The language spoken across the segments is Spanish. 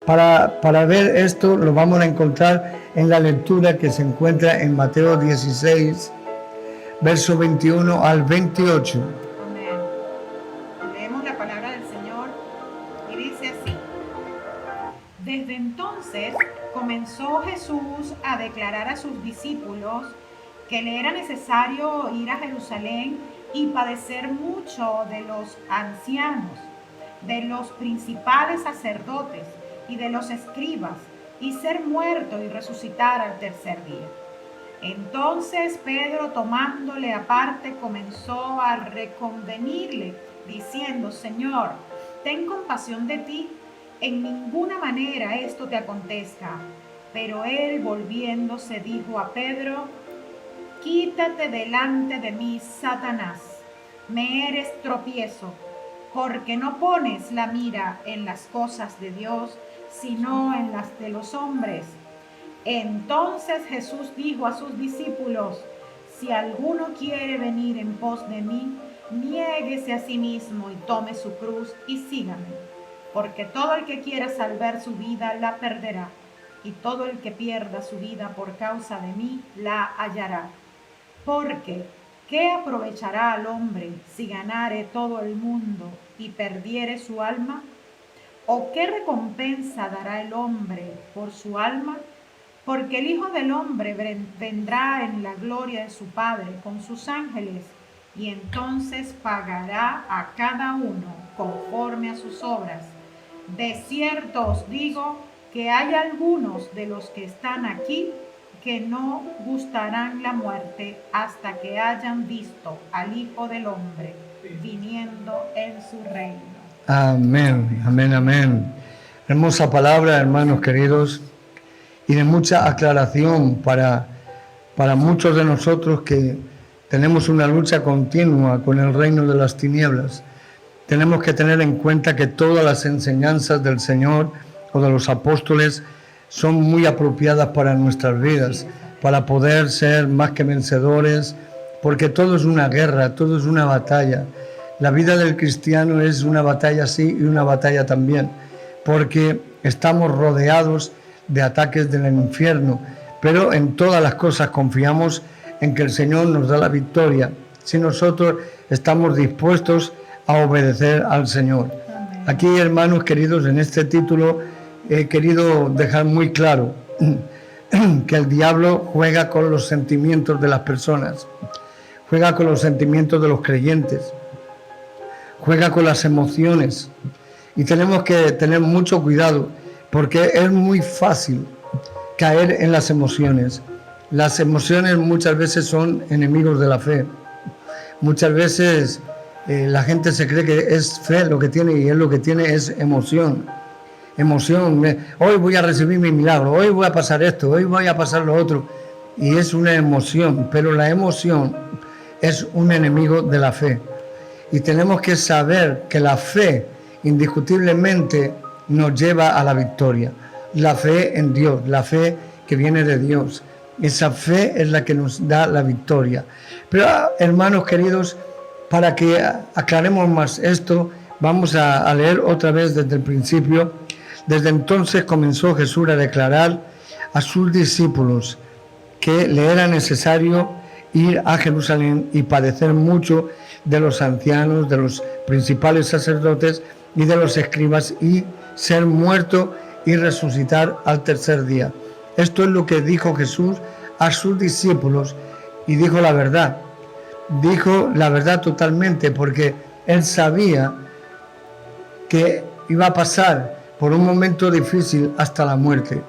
Para ver esto lo vamos a encontrar en la lectura que se encuentra en Mateo 16, verso 21 al 28. Amén. Leemos la palabra del Señor y dice así: Desde entonces comenzó Jesús a declarar a sus discípulos que le era necesario ir a Jerusalén y padecer mucho de los ancianos, de los principales sacerdotes y de los escribas, y ser muerto y resucitar al tercer día. Entonces Pedro, tomándole aparte, comenzó a reconvenirle, diciendo: Señor, ten compasión de ti, en ninguna manera esto te acontezca. Pero él, volviéndose, dijo a Pedro: Quítate delante de mí, Satanás, me eres tropiezo, porque no pones la mira en las cosas de Dios, sino en las de los hombres. Entonces Jesús dijo a sus discípulos: Si alguno quiere venir en pos de mí, niéguese a sí mismo y tome su cruz y sígame. Porque todo el que quiera salvar su vida la perderá, y todo el que pierda su vida por causa de mí la hallará. Porque, ¿qué aprovechará al hombre si ganare todo el mundo y perdiere su alma? ¿O qué recompensa dará el hombre por su alma? Porque el Hijo del Hombre vendrá en la gloria de su Padre con sus ángeles, y entonces pagará a cada uno conforme a sus obras. De cierto os digo que hay algunos de los que están aquí que no gustarán la muerte hasta que hayan visto al Hijo del Hombre viniendo en su reino. Amén, amén, amén. Hermosa palabra, hermanos queridos, y de mucha aclaración para muchos de nosotros que tenemos una lucha continua con el reino de las tinieblas. Tenemos que tener en cuenta que todas las enseñanzas del Señor o de los apóstoles son muy apropiadas para nuestras vidas, para poder ser más que vencedores, porque todo es una guerra, todo es una batalla. La vida del cristiano es una batalla sí y una batalla también, porque estamos rodeados de ataques del infierno, pero en todas las cosas confiamos en que el Señor nos da la victoria, si nosotros estamos dispuestos a obedecer al Señor. Amén. Aquí, hermanos queridos, en este título he querido dejar muy claro que el diablo juega con los sentimientos de las personas, juega con los sentimientos de los creyentes, juega con las emociones, y tenemos que tener mucho cuidado porque es muy fácil caer en las emociones. Las emociones muchas veces son enemigos de la fe. Muchas veces la gente se cree que es fe lo que tiene, y es lo que tiene es emoción. Hoy voy a recibir mi milagro, hoy voy a pasar esto, hoy voy a pasar lo otro, y es una emoción, pero la emoción es un enemigo de la fe, y tenemos que saber que la fe indiscutiblemente nos lleva a la victoria. La fe en Dios, la fe que viene de Dios, esa fe es la que nos da la victoria. Pero hermanos queridos, para que aclaremos más esto, vamos a leer otra vez desde el principio. Desde entonces comenzó Jesús a declarar a sus discípulos que le era necesario ir a Jerusalén y padecer mucho de los ancianos, de los principales sacerdotes y de los escribas, y ser muerto y resucitar al tercer día. Esto es lo que dijo Jesús a sus discípulos, y dijo la verdad totalmente, porque él sabía que iba a pasar por un momento difícil hasta la muerte.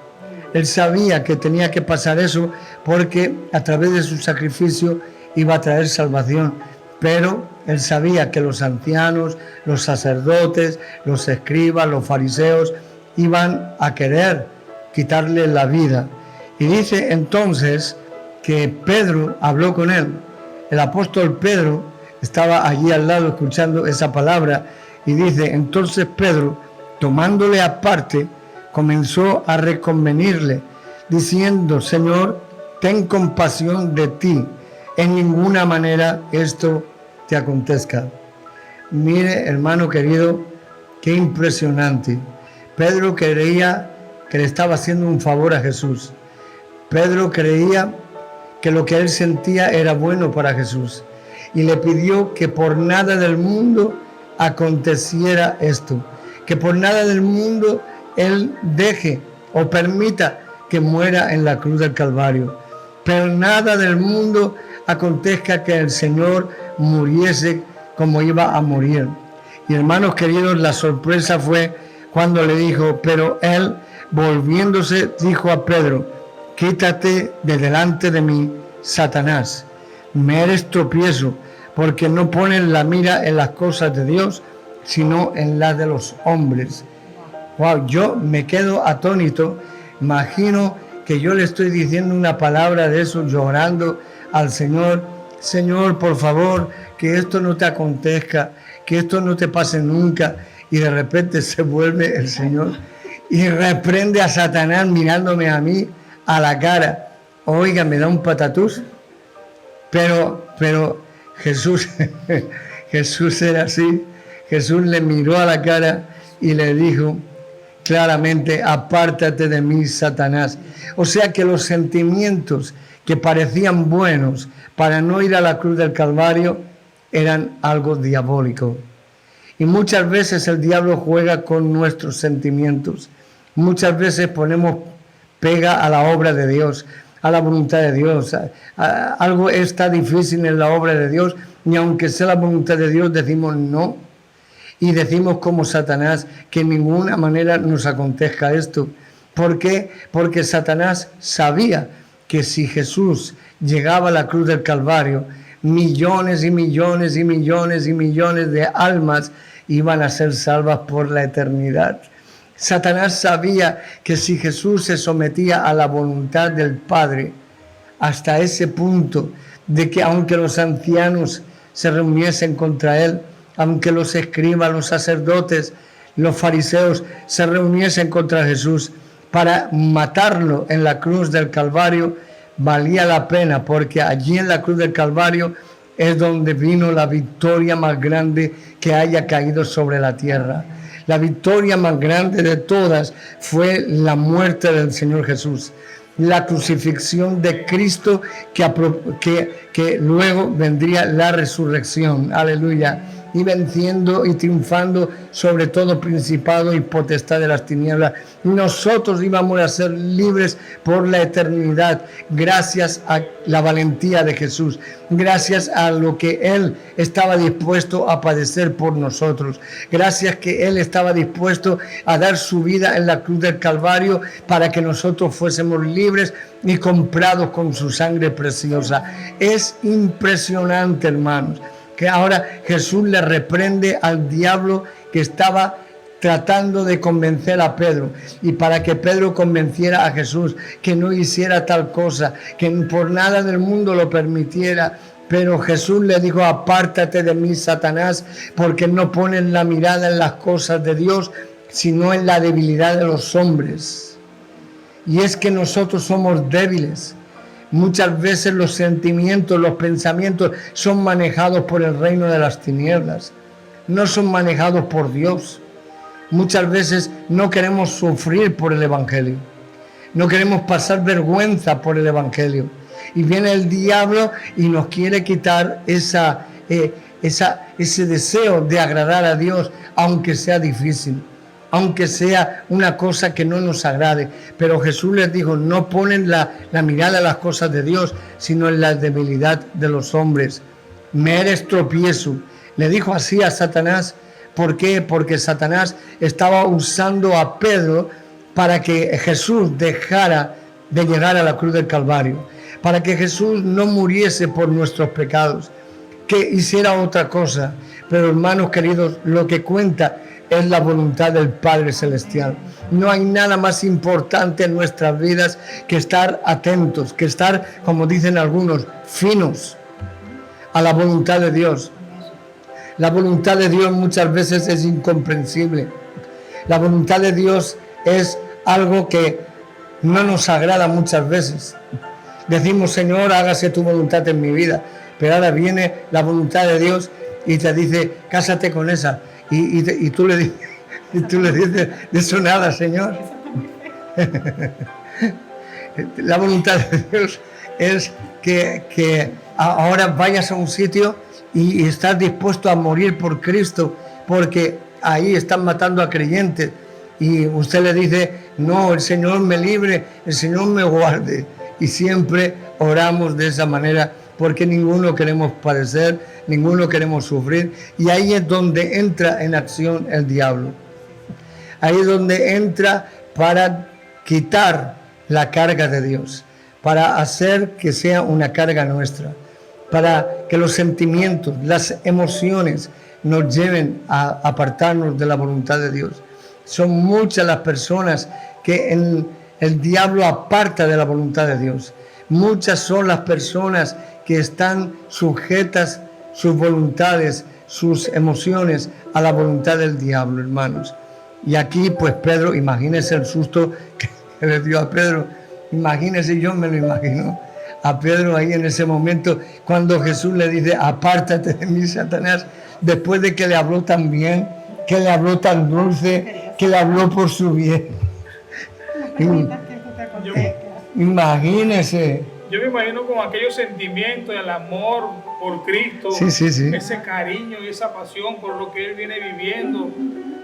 Él sabía que tenía que pasar eso porque a través de su sacrificio iba a traer salvación, pero él sabía que los ancianos, los sacerdotes, los escribas, los fariseos iban a querer quitarle la vida. Y dice entonces que Pedro habló con él. El apóstol Pedro estaba allí al lado escuchando esa palabra, y dice: entonces Pedro, tomándole aparte, comenzó a reconvenirle, diciendo: Señor, ten compasión de ti, en ninguna manera esto te acontezca. Mire, hermano querido, qué impresionante. Pedro creía que le estaba haciendo un favor a Jesús. Pedro creía que lo que él sentía era bueno para Jesús y le pidió que por nada del mundo aconteciera esto, que por nada del mundo él deje o permita que muera en la cruz del Calvario. Pero nada del mundo acontezca que el Señor muriese como iba a morir. Y hermanos queridos, la sorpresa fue cuando le dijo, pero él, volviéndose, dijo a Pedro, quítate de delante de mí, Satanás, me eres tropiezo, porque no pones la mira en las cosas de Dios, sino en las de los hombres. Wow, yo me quedo atónito, imagino que yo le estoy diciendo una palabra de eso, llorando al Señor, Señor, por favor, que esto no te acontezca, que esto no te pase nunca, y de repente se vuelve el Señor y reprende a Satanás mirándome a mí a la cara. Oiga, me da un patatús, pero Jesús, Jesús era así. Jesús le miró a la cara y le dijo claramente, apártate de mí, Satanás. O sea que los sentimientos que parecían buenos para no ir a la cruz del Calvario eran algo diabólico. Y muchas veces el diablo juega con nuestros sentimientos. Muchas veces ponemos pega a la obra de Dios, a la voluntad de Dios. Algo está difícil en la obra de Dios y aunque sea la voluntad de Dios decimos no. Y decimos como Satanás que en ninguna manera nos acontezca esto. ¿Por qué? Porque Satanás sabía que si Jesús llegaba a la cruz del Calvario, millones y millones y millones y millones de almas iban a ser salvas por la eternidad. Satanás sabía que si Jesús se sometía a la voluntad del Padre, hasta ese punto de que aunque los ancianos se reuniesen contra él, aunque los escribas, los sacerdotes, los fariseos se reuniesen contra Jesús para matarlo en la cruz del Calvario, valía la pena, porque allí en la cruz del Calvario es donde vino la victoria más grande que haya caído sobre la tierra. La victoria más grande de todas fue la muerte del Señor Jesús, la crucifixión de Cristo que luego vendría la resurrección. Aleluya. Y venciendo y triunfando sobre todo principado y potestad de las tinieblas. Nosotros íbamos a ser libres por la eternidad, gracias a la valentía de Jesús, gracias a lo que Él estaba dispuesto a padecer por nosotros, gracias que Él estaba dispuesto a dar su vida en la cruz del Calvario para que nosotros fuésemos libres y comprados con su sangre preciosa. Es impresionante, hermanos, que ahora Jesús le reprende al diablo que estaba tratando de convencer a Pedro, y para que Pedro convenciera a Jesús que no hiciera tal cosa, que por nada del mundo lo permitiera. Pero Jesús le dijo, apártate de mí, Satanás, porque no pones la mirada en las cosas de Dios, sino en la debilidad de los hombres. Y es que nosotros somos débiles. Muchas veces los sentimientos, los pensamientos son manejados por el reino de las tinieblas, no son manejados por Dios. Muchas veces no queremos sufrir por el Evangelio, no queremos pasar vergüenza por el Evangelio. Y viene el diablo y nos quiere quitar ese deseo de agradar a Dios, aunque sea difícil, aunque sea una cosa que no nos agrade. Pero Jesús les dijo, no ponen la mirada en las cosas de Dios, sino en la debilidad de los hombres. Me eres tropiezo. Le dijo así a Satanás. ¿Por qué? Porque Satanás estaba usando a Pedro para que Jesús dejara de llegar a la cruz del Calvario, para que Jesús no muriese por nuestros pecados, que hiciera otra cosa. Pero hermanos queridos, lo que cuenta es la voluntad del Padre Celestial. No hay nada más importante en nuestras vidas que estar atentos, que estar, como dicen algunos, finos a la voluntad de Dios. La voluntad de Dios muchas veces es incomprensible. La voluntad de Dios es algo que no nos agrada muchas veces. Decimos, Señor, hágase tu voluntad en mi vida. Pero ahora viene la voluntad de Dios y te dice, cásate con esa. Y tú le Y tú le dices, de eso nada, Señor. Eso está muy feo. La voluntad de Dios es que ahora vayas a un sitio y estás dispuesto a morir por Cristo, porque ahí están matando a creyentes. Y usted le dice, no, el Señor me libre, el Señor me guarde. Y siempre oramos de esa manera, porque ninguno queremos padecer, ninguno queremos sufrir. Y ahí es donde entra en acción el diablo. Ahí es donde entra para quitar la carga de Dios, para hacer que sea una carga nuestra, para que los sentimientos, las emociones nos lleven a apartarnos de la voluntad de Dios. Son muchas las personas que el diablo aparta de la voluntad de Dios. Muchas son las personas que están sujetas sus voluntades, sus emociones a la voluntad del diablo, hermanos. Y aquí, pues Pedro, imagínese el susto que le dio a Pedro. Imagínese, yo me lo imagino a Pedro ahí en ese momento, cuando Jesús le dice, apártate de mí, Satanás, después de que le habló tan bien, que le habló tan dulce, que le habló por su bien. Imagínese. Yo me imagino con aquellos sentimientos, el amor por Cristo, sí. ese cariño y esa pasión por lo que Él viene viviendo.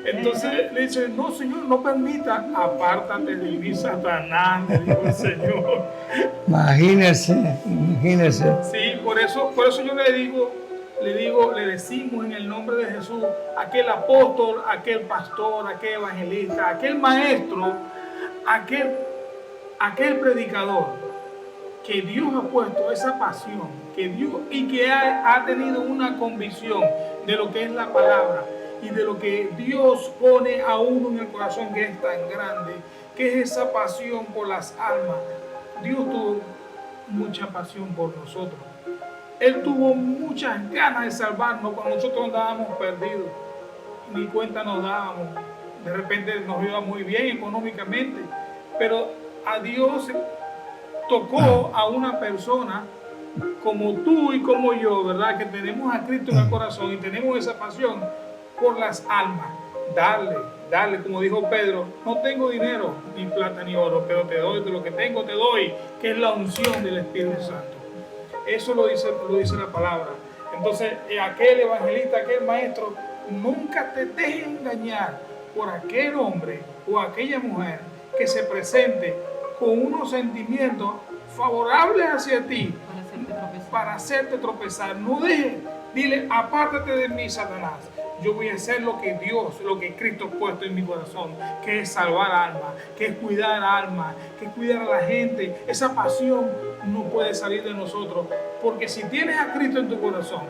Entonces le dice, no, Señor, no permita, apártate de mí, Satanás, le dijo el Señor. Imagínese. Sí, por eso yo le decimos en el nombre de Jesús, aquel apóstol, aquel pastor, aquel evangelista, aquel maestro, aquel predicador, que Dios ha puesto esa pasión, que ha tenido una convicción de lo que es la palabra y de lo que Dios pone a uno en el corazón, que es tan grande, que es esa pasión por las almas. Dios tuvo mucha pasión por nosotros. Él tuvo muchas ganas de salvarnos cuando nosotros andábamos perdidos, ni cuenta nos dábamos. De repente nos iba muy bien económicamente, pero a Dios tocó a una persona como tú y como yo, ¿verdad? Que tenemos a Cristo en el corazón y tenemos esa pasión por las almas. Dale, como dijo Pedro, no tengo dinero, ni plata, ni oro, pero te doy de lo que tengo, te doy, que es la unción del Espíritu Santo. Eso lo dice la palabra. Entonces, aquel evangelista, aquel maestro, nunca te deje engañar por aquel hombre o aquella mujer que se presente con unos sentimientos favorables hacia ti para hacerte tropezar. No dejes, dile, apártate de mí, Satanás. Yo voy a hacer lo que Cristo ha puesto en mi corazón, que es salvar almas, que es cuidar almas, que es cuidar a la gente. Esa pasión no puede salir de nosotros, porque si tienes a Cristo en tu corazón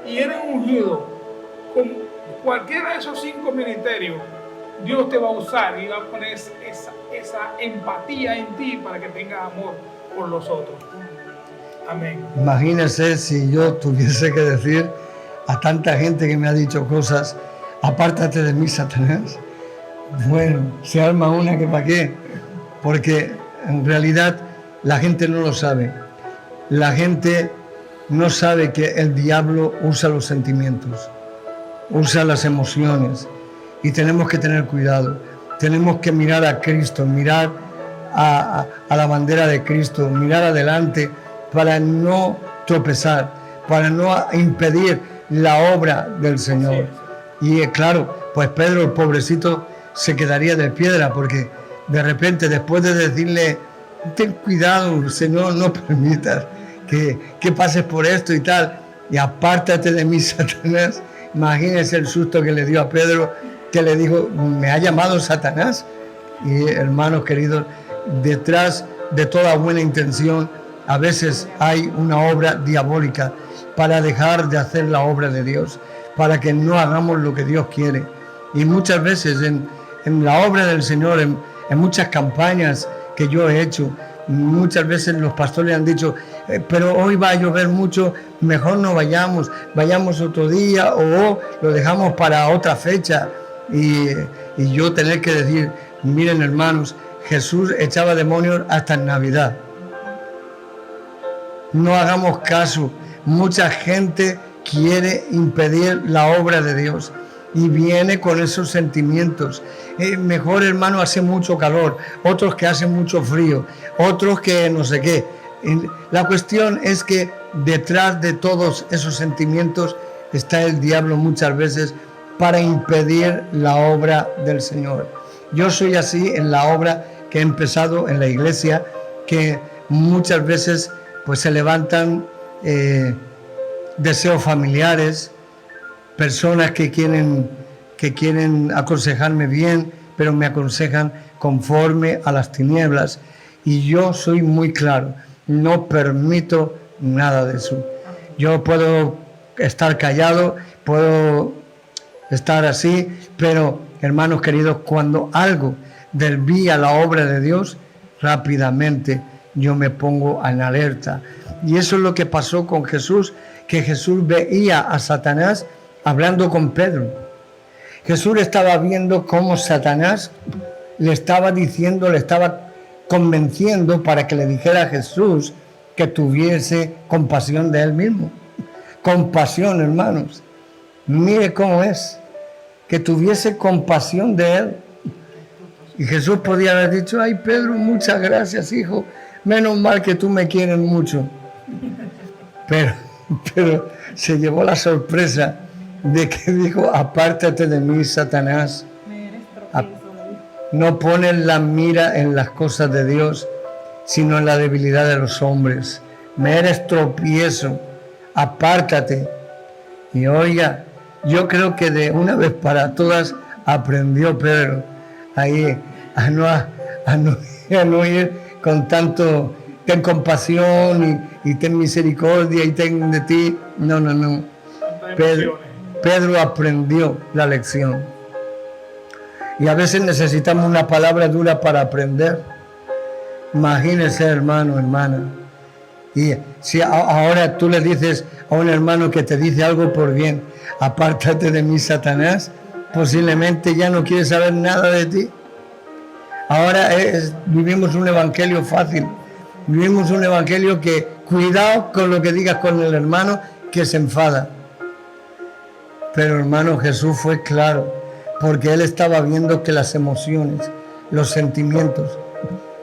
y eres ungido con cualquiera de esos 5 ministerios, Dios te va a usar y va a poner esa empatía en ti para que tengas amor por los otros. Amén. Imagínese si yo tuviese que decir a tanta gente que me ha dicho cosas, apártate de mí, Satanás. Bueno, se arma una que para qué, porque en realidad la gente no lo sabe. La gente no sabe que el diablo usa los sentimientos, usa las emociones, y tenemos que tener cuidado. Tenemos que mirar a Cristo, mirar a la bandera de Cristo, mirar adelante para no tropezar, para no impedir la obra del Señor. Y claro, pues Pedro, el pobrecito, se quedaría de piedra, porque de repente, después de decirle, ten cuidado, Señor, no permitas que pases por esto y tal, y apártate de mí, Satanás. Imagínense el susto que le dio a Pedro, que le dijo, ¿me ha llamado Satanás? Y hermanos queridos, detrás de toda buena intención, a veces hay una obra diabólica para dejar de hacer la obra de Dios, para que no hagamos lo que Dios quiere. Y muchas veces en la obra del Señor, en muchas campañas que yo he hecho, muchas veces los pastores han dicho, pero hoy va a llover mucho, mejor no vayamos otro día, o lo dejamos para otra fecha. Y yo tener que decir, miren hermanos, Jesús echaba demonios hasta en Navidad. No hagamos caso. Mucha gente quiere impedir la obra de Dios. y viene con esos sentimientos. Mejor, hermano, hace mucho calor, otros que hace mucho frío, otros que no sé qué. La cuestión es que detrás de todos esos sentimientos está el diablo muchas veces para impedir la obra del Señor. Yo soy así en la obra que he empezado en la iglesia, que muchas veces pues se levantan deseos familiares, personas que quieren aconsejarme bien, pero me aconsejan conforme a las tinieblas. Y yo soy muy claro, no permito nada de eso. Yo puedo estar callado, puedo estar así, pero hermanos queridos, cuando algo desvía la obra de Dios, rápidamente yo me pongo en alerta. Y eso es lo que pasó con Jesús, que Jesús veía a Satanás hablando con Pedro. Jesús estaba viendo cómo Satanás le estaba diciendo, le estaba convenciendo para que le dijera a Jesús que tuviese compasión de él mismo. Compasión, hermanos. Mire cómo es. Que tuviese compasión de él. Y Jesús podía haber dicho, ay Pedro, muchas gracias, hijo. Menos mal que tú me quieres mucho. Pero se llevó la sorpresa de que dijo, apártate de mí, Satanás. No pones la mira en las cosas de Dios, sino en la debilidad de los hombres. Me eres tropiezo, apártate. Y oiga, yo creo que de una vez para todas aprendió Pedro ahí a no ir con tanto, ten compasión y ten misericordia y ten de ti. No. Pedro aprendió la lección. Y a veces necesitamos una palabra dura para aprender. Imagínese, hermano, hermana. Y si ahora tú le dices a un hermano que te dice algo por bien, apártate de mí, Satanás, posiblemente ya no quiere saber nada de ti. Ahora vivimos un evangelio fácil. Vivimos un evangelio que, cuidado con lo que digas con el hermano que se enfada. Pero hermano, Jesús fue claro, porque él estaba viendo que las emociones, los sentimientos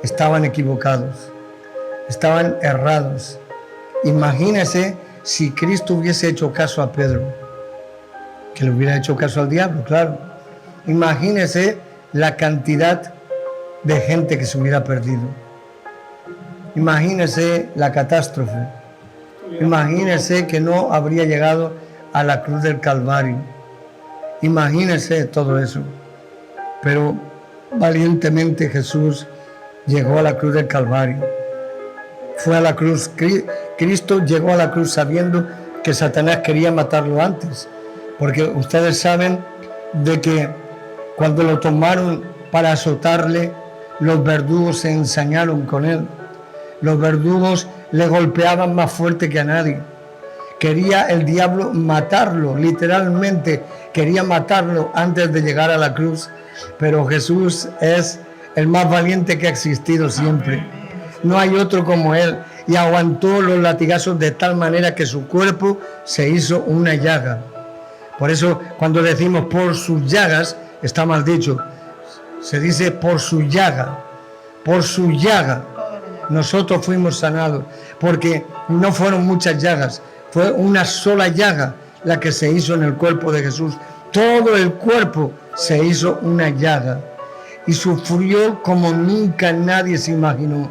estaban equivocados, estaban errados. Imagínese si Cristo hubiese hecho caso a Pedro, que le hubiera hecho caso al diablo, claro. Imagínese la cantidad de gente que se hubiera perdido. Imagínese la catástrofe. Imagínese que no habría llegado a la cruz del Calvario. Imagínese todo eso. Pero valientemente Jesús llegó a la cruz del Calvario. Fue a la cruz. Cristo llegó a la cruz sabiendo que Satanás quería matarlo antes. Porque ustedes saben de que cuando lo tomaron para azotarle, los verdugos se ensañaron con él. Los verdugos le golpeaban más fuerte que a nadie. Quería el diablo matarlo, literalmente quería matarlo antes de llegar a la cruz. Pero Jesús es el más valiente que ha existido siempre. No hay otro como él. Y aguantó los latigazos de tal manera que su cuerpo se hizo una llaga. Por eso cuando decimos por sus llagas, está mal dicho. Se dice por su llaga. Por su llaga. Nosotros fuimos sanados. Porque no fueron muchas llagas. Fue una sola llaga la que se hizo en el cuerpo de Jesús. Todo el cuerpo se hizo una llaga. Y sufrió como nunca nadie se imaginó.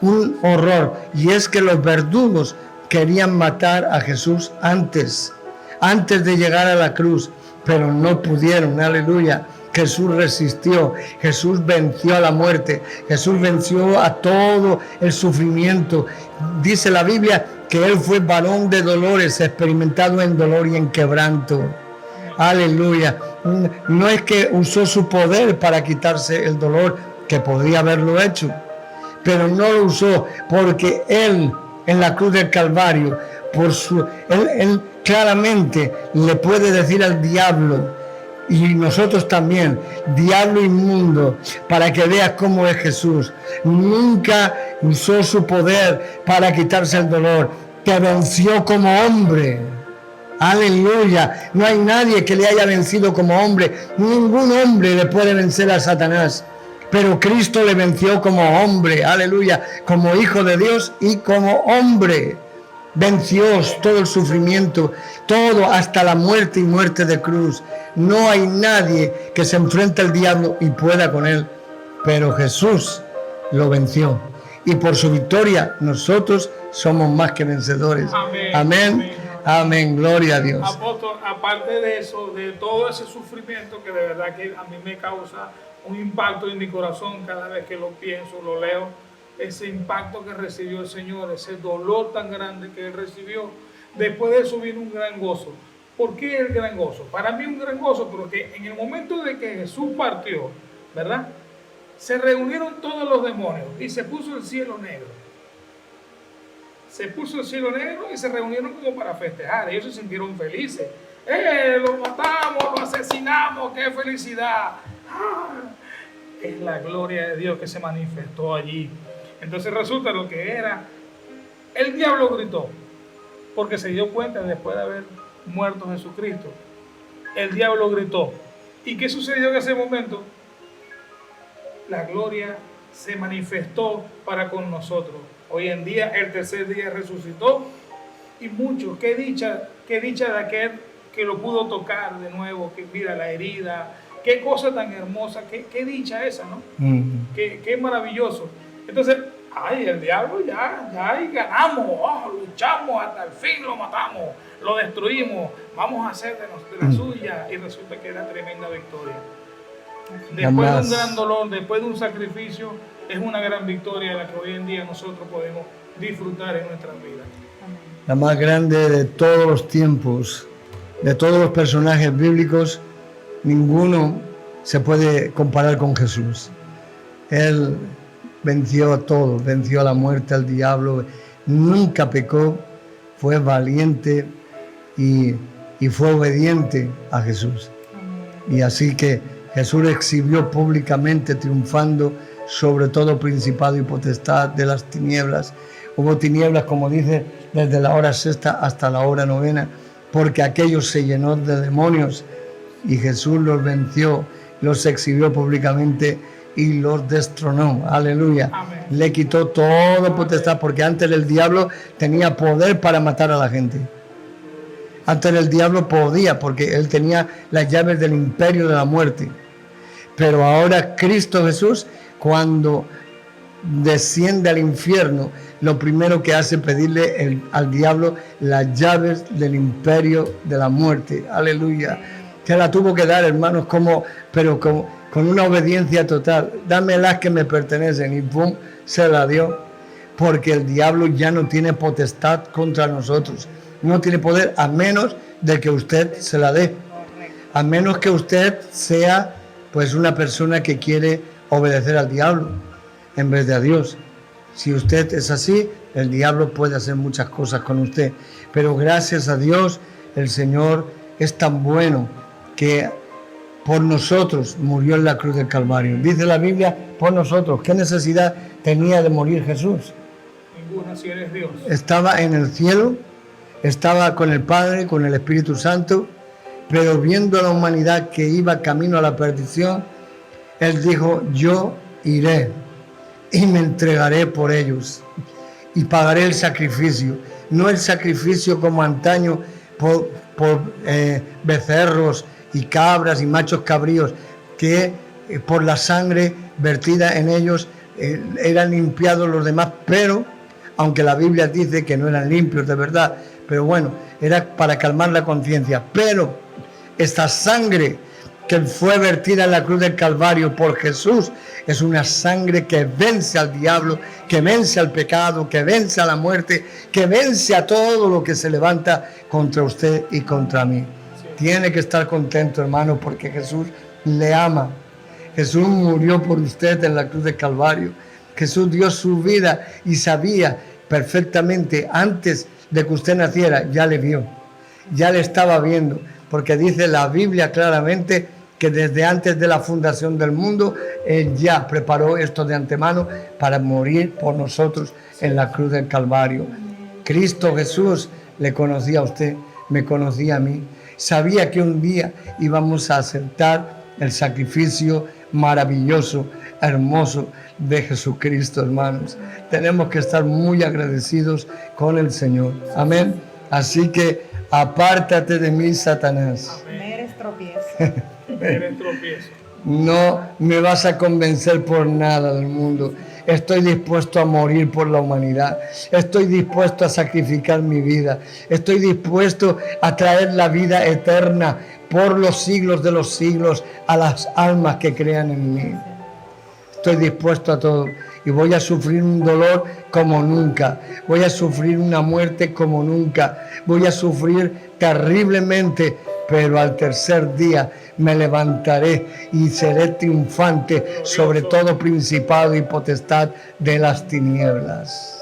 Un horror. Y es que los verdugos querían matar a Jesús antes de llegar a la cruz, pero no pudieron. Aleluya. Jesús resistió, Jesús venció a la muerte, Jesús venció a todo el sufrimiento. Dice la Biblia que Él fue varón de dolores, experimentado en dolor y en quebranto. Aleluya. No es que usó su poder para quitarse el dolor, que podría haberlo hecho, pero no lo usó porque Él en la cruz del Calvario, Él claramente le puede decir al diablo, y nosotros también, diablo inmundo, para que veas cómo es Jesús. Nunca usó su poder para quitarse el dolor. Te venció como hombre. Aleluya. No hay nadie que le haya vencido como hombre. Ningún hombre le puede vencer a Satanás. Pero Cristo le venció como hombre. Aleluya. Como hijo de Dios y como hombre. Venció todo el sufrimiento, todo hasta la muerte y muerte de cruz. No hay nadie que se enfrente al diablo y pueda con él. Pero Jesús lo venció. Y por su victoria nosotros somos más que vencedores. Amén. Amén. Amén. Amén. Gloria a Dios. Apóstol, aparte de eso, de todo ese sufrimiento que de verdad que a mí me causa un impacto en mi corazón cada vez que lo pienso, lo leo, ese impacto que recibió el Señor, ese dolor tan grande que Él recibió, después de eso vino un gran gozo. ¿Por qué el gran gozo? Para mí un gran gozo porque en el momento de que Jesús partió, ¿verdad? Se reunieron todos los demonios y se puso el cielo negro. Se puso el cielo negro y se reunieron como para festejar. Ellos se sintieron felices. Lo matamos, lo asesinamos, qué felicidad. Es la gloria de Dios que se manifestó allí. Entonces resulta lo que era. El diablo gritó porque se dio cuenta después de haber muerto Jesucristo. El diablo gritó. ¿Y qué sucedió en ese momento? La gloria se manifestó para con nosotros. Hoy en día, el tercer día resucitó. Y muchos, qué dicha de aquel que lo pudo tocar de nuevo, que mira la herida. Qué cosa tan hermosa, qué dicha esa, ¿no? Qué maravilloso. Entonces, el diablo ya ahí ganamos, luchamos hasta el fin, lo matamos, lo destruimos, vamos a hacer de la suya. Y resulta que era tremenda victoria. Después de un gran dolor, después de un sacrificio, es una gran victoria la que hoy en día nosotros podemos disfrutar en nuestras vidas. La más grande de todos los tiempos, de todos los personajes bíblicos, ninguno se puede comparar con Jesús. Él venció a todos, venció a la muerte, al diablo, nunca pecó, fue valiente y fue obediente a Jesús. Y así que Jesús exhibió públicamente, triunfando sobre todo principado y potestad de las tinieblas. Hubo tinieblas, como dice, desde la hora sexta hasta la hora novena, porque aquello se llenó de demonios y Jesús los venció, los exhibió públicamente y los destronó. Aleluya. Amén. Le quitó toda potestad, porque antes el diablo tenía poder para matar a la gente. Antes el diablo podía, porque él tenía las llaves del imperio de la muerte. Pero ahora Cristo Jesús, cuando desciende al infierno, lo primero que hace es pedirle al diablo las llaves del imperio de la muerte. Aleluya. Que la tuvo que dar, hermanos, pero con una obediencia total. Dame las que me pertenecen, y pum, se la dio. Porque el diablo ya no tiene potestad contra nosotros. No tiene poder, a menos de que usted se la dé. A menos que usted sea pues una persona que quiere obedecer al diablo en vez de a Dios. Si usted es así, el diablo puede hacer muchas cosas con usted. Pero gracias a Dios, el Señor es tan bueno que por nosotros murió en la cruz del Calvario. Dice la Biblia, por nosotros. ¿Qué necesidad tenía de morir Jesús? Ninguna, si eres Dios. Estaba en el cielo, estaba con el Padre, con el Espíritu Santo, pero viendo a la humanidad que iba camino a la perdición, Él dijo, yo iré y me entregaré por ellos y pagaré el sacrificio. No el sacrificio como antaño por becerros y cabras y machos cabríos, que por la sangre vertida en ellos eran limpiados los demás, pero aunque la Biblia dice que no eran limpios de verdad, pero bueno, era para calmar la conciencia. Pero esta sangre que fue vertida en la cruz del Calvario por Jesús es una sangre que vence al diablo, que vence al pecado, que vence a la muerte, que vence a todo lo que se levanta contra usted y contra mí. Tiene que estar contento, hermano, porque Jesús le ama. Jesús murió por usted en la cruz del Calvario. Jesús dio su vida y sabía perfectamente, antes de que usted naciera, ya le vio, ya le estaba viendo, porque dice la Biblia claramente que desde antes de la fundación del mundo, Él ya preparó esto de antemano para morir por nosotros en la cruz del Calvario. Cristo Jesús le conocía a usted, me conocía a mí. Sabía que un día íbamos a aceptar el sacrificio maravilloso, hermoso de Jesucristo, hermanos. Tenemos que estar muy agradecidos con el Señor. Amén. Así que apártate de mí, Satanás. Me eres tropiezo. Eres tropiezo. No me vas a convencer por nada del mundo. Estoy dispuesto a morir por la humanidad. Estoy dispuesto a sacrificar mi vida. Estoy dispuesto a traer la vida eterna por los siglos de los siglos a las almas que crean en mí. Estoy dispuesto a todo. Y voy a sufrir un dolor como nunca. Voy a sufrir una muerte como nunca. Voy a sufrir terriblemente. Pero al tercer día me levantaré y seré triunfante sobre todo principado y potestad de las tinieblas.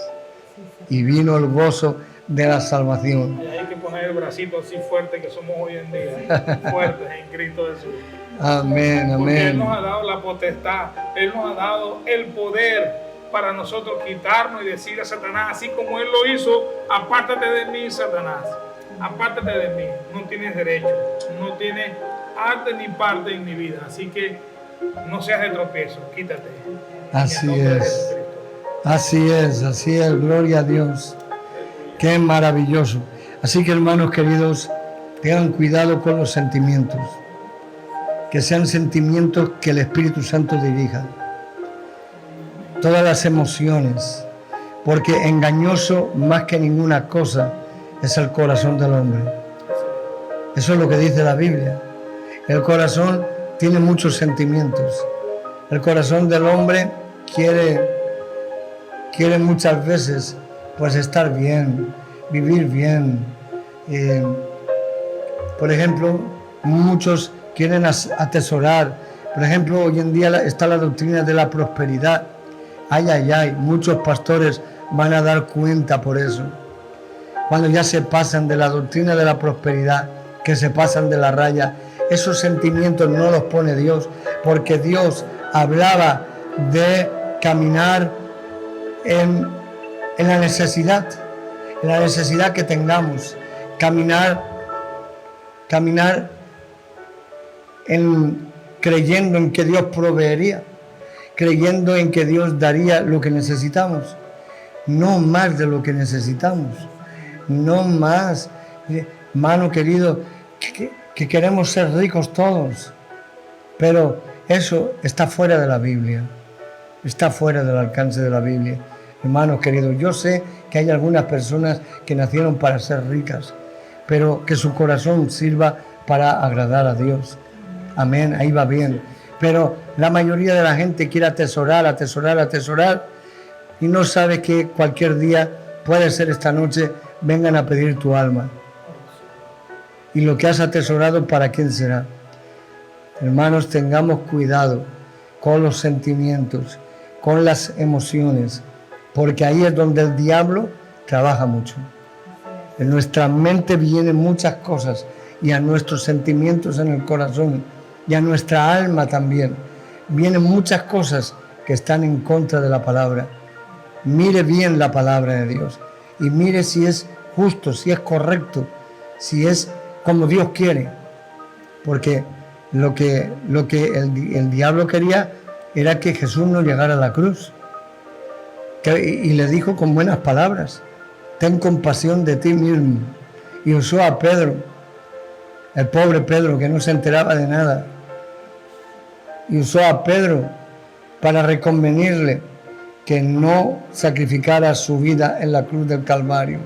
Y vino el gozo de la salvación. Y hay que poner el bracito así fuerte que somos hoy en día. Fuertes en Cristo Jesús. Amén, Porque Él amén. nos ha dado la potestad, Él nos ha dado el poder para nosotros quitarnos y decir a Satanás, así como Él lo hizo, apártate de mí, Satanás, apártate de mí, no tienes derecho, no tienes arte ni parte en mi vida, así que no seas de tropiezo, quítate. Así En el nombre de es. Jesucristo. Así es, gloria a Dios. Qué maravilloso. Así que, hermanos queridos, tengan cuidado con los sentimientos. Que sean sentimientos que el Espíritu Santo dirija. Todas las emociones. Porque engañoso más que ninguna cosa es el corazón del hombre. Eso es lo que dice la Biblia. El corazón tiene muchos sentimientos. El corazón del hombre quiere muchas veces pues estar bien, vivir bien. Por ejemplo, muchos quieren atesorar. Por ejemplo, hoy en día está la doctrina de la prosperidad. Ay, ay, ay, muchos pastores van a dar cuenta por eso. Cuando ya se pasan de la doctrina de la prosperidad, que se pasan de la raya, esos sentimientos no los pone Dios, porque Dios hablaba de caminar en la necesidad que tengamos, caminar creyendo en que Dios proveería, creyendo en que Dios daría lo que necesitamos, no más de lo que necesitamos, no más, hermano querido, que queremos ser ricos todos, pero eso está fuera de la Biblia, está fuera del alcance de la Biblia. Hermanos queridos, yo sé que hay algunas personas que nacieron para ser ricas, pero que su corazón sirva para agradar a Dios. Amén, ahí va bien. Pero la mayoría de la gente quiere atesorar y no sabe que cualquier día, puede ser esta noche, vengan a pedir tu alma. Y lo que has atesorado, ¿para quién será? Hermanos, tengamos cuidado con los sentimientos, con las emociones, porque ahí es donde el diablo trabaja mucho. En nuestra mente vienen muchas cosas y a nuestros sentimientos en el corazón y a nuestra alma también vienen muchas cosas que están en contra de la palabra. Mire bien la palabra de Dios y mire si es justo, si es correcto, si es como Dios quiere, porque lo que el diablo quería era que Jesús no llegara a la cruz. Y le dijo con buenas palabras: ten compasión de ti mismo. Y usó a Pedro, el pobre Pedro que no se enteraba de nada, y usó a Pedro para reconvenirle que no sacrificara su vida en la cruz del Calvario.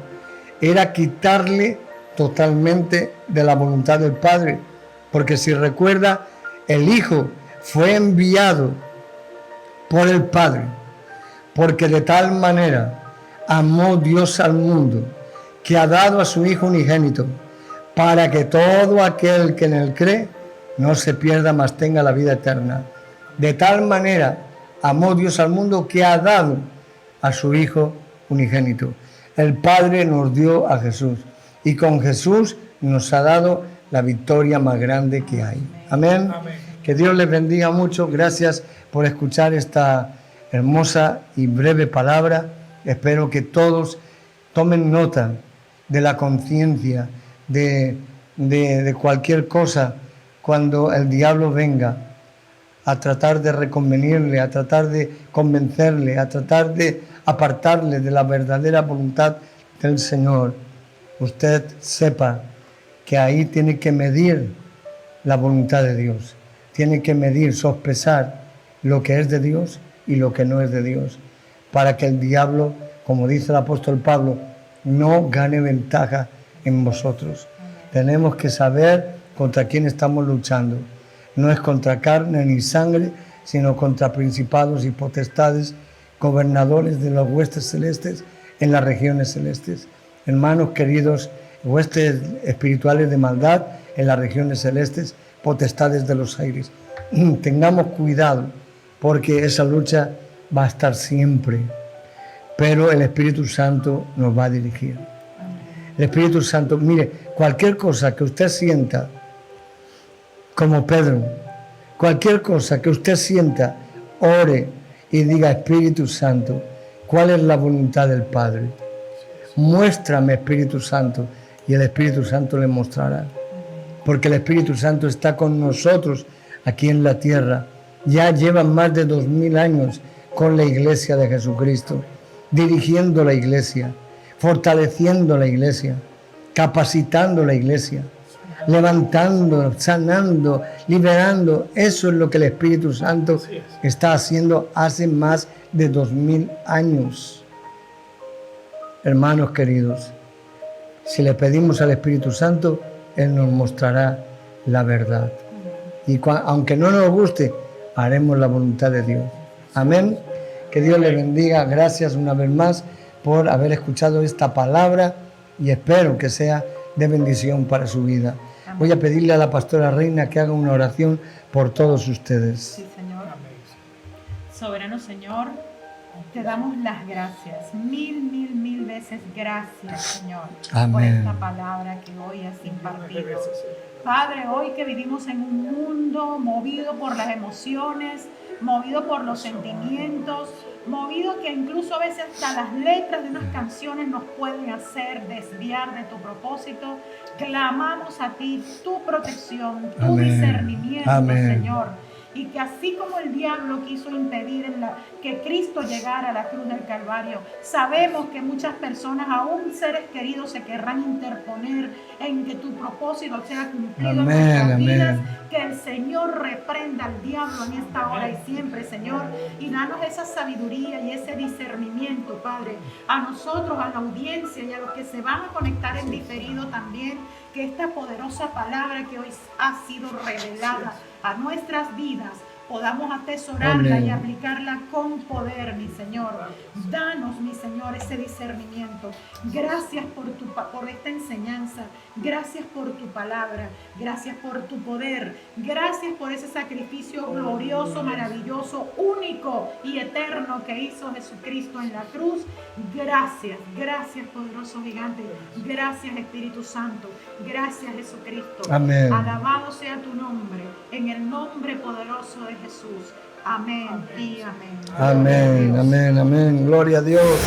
Era quitarle totalmente de la voluntad del Padre, porque si recuerda, el Hijo fue enviado por el Padre, porque de tal manera amó Dios al mundo, que ha dado a su Hijo unigénito, para que todo aquel que en él cree no se pierda, mas tenga la vida eterna. De tal manera amó Dios al mundo, que ha dado a su Hijo unigénito. El Padre nos dio a Jesús, y con Jesús nos ha dado la victoria más grande que hay. Amén. Amén. Que Dios les bendiga mucho. Gracias por escuchar esta hermosa y breve palabra. Espero que todos tomen nota de la conciencia, de cualquier cosa cuando el diablo venga a tratar de reconvenirle, a tratar de convencerle, a tratar de apartarle de la verdadera voluntad del Señor. Usted sepa que ahí tiene que medir la voluntad de Dios, tiene que medir, sospesar lo que es de Dios y lo que no es de Dios, para que el diablo, como dice el apóstol Pablo, no gane ventaja en vosotros. Tenemos que saber contra quién estamos luchando. No es contra carne ni sangre, sino contra principados y potestades, gobernadores de las huestes celestes en las regiones celestes. Hermanos queridos, huestes espirituales de maldad en las regiones celestes, potestades de los aires. Tengamos cuidado, porque esa lucha va a estar siempre, pero el Espíritu Santo nos va a dirigir. El Espíritu Santo, mire, cualquier cosa que usted sienta, como Pedro, cualquier cosa que usted sienta, ore y diga: Espíritu Santo, ¿cuál es la voluntad del Padre? Muéstrame, Espíritu Santo, y el Espíritu Santo le mostrará. Porque el Espíritu Santo está con nosotros aquí en la tierra. Ya llevan más de 2000 años con la iglesia de Jesucristo, dirigiendo la iglesia, fortaleciendo la iglesia, capacitando la iglesia, levantando, sanando, liberando. Eso es lo que el Espíritu Santo está haciendo hace más de 2000 años. Hermanos queridos, si le pedimos al Espíritu Santo, Él nos mostrará la verdad. Y aunque no nos guste, haremos la voluntad de Dios. Amén. Que Dios le bendiga. Gracias una vez más por haber escuchado esta palabra y espero que sea de bendición para su vida. Amén. Voy a pedirle a la pastora Reina que haga una oración por todos ustedes. Sí, Señor. Soberano Señor, te damos las gracias. Mil veces gracias, Señor. Amén. Por esta palabra que hoy has impartido. Padre, hoy que vivimos en un mundo movido por las emociones, movido por los sentimientos, movido que incluso a veces hasta las letras de unas canciones nos pueden hacer desviar de tu propósito, clamamos a ti tu protección, tu discernimiento, Señor. Y que así como el diablo quiso impedir que Cristo llegara a la cruz del Calvario, sabemos que muchas personas, aún seres queridos, se querrán interponer en que tu propósito sea cumplido en nuestras vidas. Que el Señor reprenda al diablo en esta hora y siempre, Señor, y danos esa sabiduría y ese discernimiento, Padre, a nosotros, a la audiencia y a los que se van a conectar en diferido también, que esta poderosa palabra que hoy ha sido revelada a nuestras vidas, podamos atesorarla y aplicarla con poder, mi Señor. Danos, mi Señor, ese discernimiento. Gracias por esta enseñanza. Gracias por tu palabra. Gracias por tu poder. Gracias por ese sacrificio glorioso, maravilloso, único y eterno que hizo Jesucristo en la cruz. Gracias, gracias, poderoso gigante. Gracias, Espíritu Santo. Gracias, Jesucristo. Amén. Alabado sea tu nombre, en el nombre poderoso de Jesús. Amén y amén. Amén, amén, amén. Gloria a Dios.